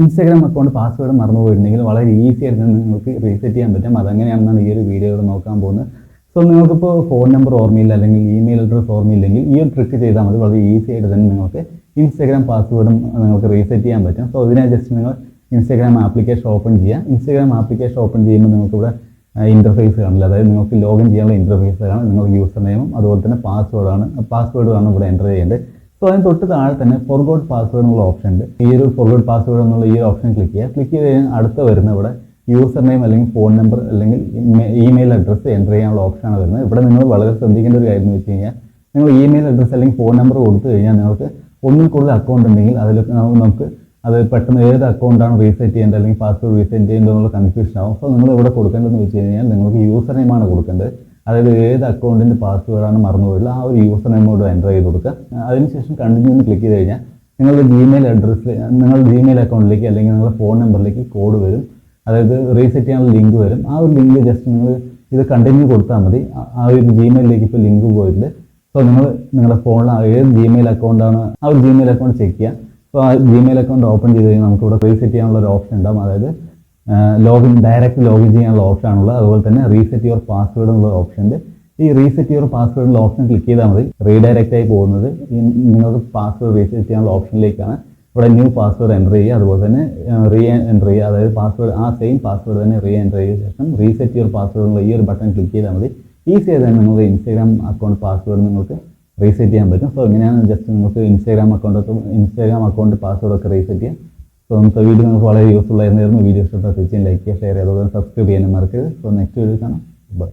Instagram account password മറന്നു പോയിട്ടുണ്ടെങ്കിൽ വളരെ ഈസി ആയിട്ട് നിങ്ങൾക്ക് റീസെറ്റ് ചെയ്യാൻ പറ്റും. അതെങ്ങനെയാണെന്നാണ് ഈ ഒരു വീഡിയോയിൽ നോക്കാൻ പോകുന്നത്. സോ നിങ്ങൾക്കിപ്പോൾ ഫോൺ നമ്പർ ഓർമ്മയില്ല അല്ലെങ്കിൽ ഇമെയിൽ അഡ്രസ് ഓർമ്മയില്ലെങ്കിൽ ഈ ഒരു ട്രിക്ക് ചെയ്താൽ മതി. വളരെ ഈസി ആയിട്ട് തന്നെ നിങ്ങൾക്ക് ഇൻസ്റ്റാഗ്രാം പാസ്വേഡും നിങ്ങൾക്ക് റീസെറ്റ് ചെയ്യാൻ പറ്റും. സോ ഇതിനായി ജസ്റ്റ് നിങ്ങൾ ഇൻസ്റ്റാഗ്രാം ആപ്ലിക്കേഷൻ ഓപ്പൺ ചെയ്യുക. ഇൻസ്റ്റാഗ്രാം ആപ്ലിക്കേഷൻ ഓപ്പൺ ചെയ്യുമ്പോൾ നിങ്ങൾക്കിവിടെ ഇൻ്റർഫേസ് കാണില്ല. അതായത് നിങ്ങൾക്ക് ലോഗിൻ ചെയ്യാനുള്ള ഇൻ്റർഫേസ് കാണാം. നിങ്ങൾ യൂസർ നെയിമും അതുപോലെ തന്നെ പാസ്വേഡുമാണ് ഇവിടെ എൻ്റർ ചെയ്യേണ്ടത്. സോ അതിന് തൊട്ട് താഴെ തന്നെ ഫോർഗോട്ട് പാസ്വേഡ് എന്നുള്ള ഓപ്ഷൻ ഉണ്ട്. ഈ ഒരു ഫോർഗോട്ട് പാസ്വേഡ് എന്നുള്ള ഈ ഓപ്ഷൻ ക്ലിക്ക് ചെയ്യുക. ക്ലിക്ക് ചെയ്ത് കഴിഞ്ഞാൽ അടുത്ത വരുന്ന ഇവിടെ യൂസർ നെയിം അല്ലെങ്കിൽ ഫോൺ നമ്പർ അല്ലെങ്കിൽ ഇമെയിൽ അഡ്രസ്സ് എൻ്റർ ചെയ്യാനുള്ള ഓപ്ഷനാണ് വരുന്നത്. ഇവിടെ നിങ്ങൾ വളരെ ശ്രദ്ധിക്കേണ്ട ഒരു കാര്യം എന്ന് വെച്ച് കഴിഞ്ഞാൽ നിങ്ങൾ ഇമെയിൽ അഡ്രസ്സ് അല്ലെങ്കിൽ ഫോൺ നമ്പർ കൊടുത്തു കഴിഞ്ഞാൽ നിങ്ങൾക്ക് ഒന്നിൽ കൂടുതൽ അക്കൗണ്ട് ഉണ്ടെങ്കിൽ അതിൽ നമുക്ക് അത് പെട്ടെന്ന് ഏത് അക്കൗണ്ടാണ് റീസെറ്റ് ചെയ്യേണ്ടത് അല്ലെങ്കിൽ പാസ്വേഡ് റീസെറ്റ് ചെയ്യേണ്ടത് എന്നുള്ള കൺഫ്യൂഷൻ ആവും. സോ നിങ്ങൾ ഇവിടെ കൊടുക്കേണ്ടതെന്ന് വെച്ച് കഴിഞ്ഞാൽ നിങ്ങൾക്ക് യൂസർ നെയിമാണ് കൊടുക്കേണ്ടത്. അതായത് ഏത് അക്കൗണ്ടിൻ്റെ പാസ്വേഡാണ് മറന്നു പോയില്ല ആ ഒരു യൂസർ നെയിമോട് എൻ്റർ ചെയ്ത് കൊടുക്കുക. അതിനുശേഷം കണ്ടിന്യൂ എന്ന് ക്ലിക്ക് ചെയ്ത് കഴിഞ്ഞാൽ നിങ്ങളുടെ ജിമെയിൽ അക്കൗണ്ടിലേക്ക് അല്ലെങ്കിൽ നിങ്ങളുടെ ഫോൺ നമ്പറിലേക്ക് കോഡ് വരും. അതായത് റീസെറ്റ് ചെയ്യാനുള്ള ലിങ്ക് വരും. ആ ഒരു ലിങ്ക് ജസ്റ്റ് നിങ്ങൾ ഇത് കണ്ടിന്യൂ കൊടുത്താൽ മതി. ആ ഒരു ജിമെയിലിലേക്ക് ഇപ്പോൾ ലിങ്ക് പോയിട്ടുണ്ട്. സോ നിങ്ങളുടെ ഫോണിൽ ഏത് ജിമെയിൽ അക്കൗണ്ടാണ് ആ ഒരു ജിമെയിൽ അക്കൗണ്ട് ചെക്ക് ചെയ്യുക. സോ ആ ജിമെയിൽ അക്കൗണ്ട് ഓപ്പൺ ചെയ്ത് കഴിഞ്ഞാൽ നമുക്ക് ഇവിടെ റീസെറ്റ് ചെയ്യാനുള്ള ഒരു ഓപ്ഷൻ ഉണ്ടാകും. അതായത് ഡയറക്റ്റ് ലോഗിൻ ചെയ്യാനുള്ള ഓപ്ഷൻ ആണുള്ളത്. അതുപോലെ തന്നെ റീസെറ്റ് യുവർ പാസ്വേഡ് എന്നുള്ള ഓപ്ഷൻ ഉണ്ട്. ഈ റീസെറ്റ് യുവർ പാസ്വേഡ് എന്നുള്ള ഓപ്ഷൻ ക്ലിക്ക് ചെയ്താൽ മതി. റീഡയറക്റ്റ് ആയി പോകുന്നത് നിങ്ങൾക്ക് പാസ്വേഡ് റീസെറ്റ് ചെയ്യാനുള്ള ഓപ്ഷനിലേക്കാണ്. ഇവിടെ ന്യൂ പാസ്വേഡ് എൻ്റർ ചെയ്യുക. അതുപോലെ തന്നെ എൻ്റർ ചെയ്യുക. അതായത് പാസ്വേഡ് ആ സെയിം പാസ്വേഡ് തന്നെ എൻ്റർ ചെയ്ത ശേഷം റീസെറ്റ് യുവർ പാസ്വേഡ് എന്നുള്ള ഈ ഒരു ബട്ടൺ ക്ലിക്ക് ചെയ്താൽ മതി. ഈസി ആയിട്ട് തന്നെ നിങ്ങളുടെ ഇൻസ്റ്റാഗ്രാം അക്കൗണ്ട് പാസ്വേഡ് നിങ്ങൾക്ക് റീസെറ്റ് ചെയ്യാൻ പറ്റും. സോ ഇങ്ങനെയാണ് ജസ്റ്റ് നിങ്ങൾക്ക് ഇൻസ്റ്റാഗ്രാം അക്കൗണ്ട് പാസ്വേഡൊക്കെ റീസെറ്റ് ചെയ്യാം. സോ നമുക്ക് വീഡിയോ നിങ്ങൾക്ക് വളരെ യൂസ്ഫുൾ ആയിരുന്നു. വീഡിയോ ഇഷ്ടപ്പെട്ട തീർച്ചയായും ലൈക്ക് ചെയ്യുക, ഷെയർ ചെയ്യുക, അതുപോലെ സബ്സ്ക്രൈബ് ചെയ്യാനും മറക്കരുത്. സോ നെക്സ്റ്റ് വീഡിയോ കാണാം. ബൈ.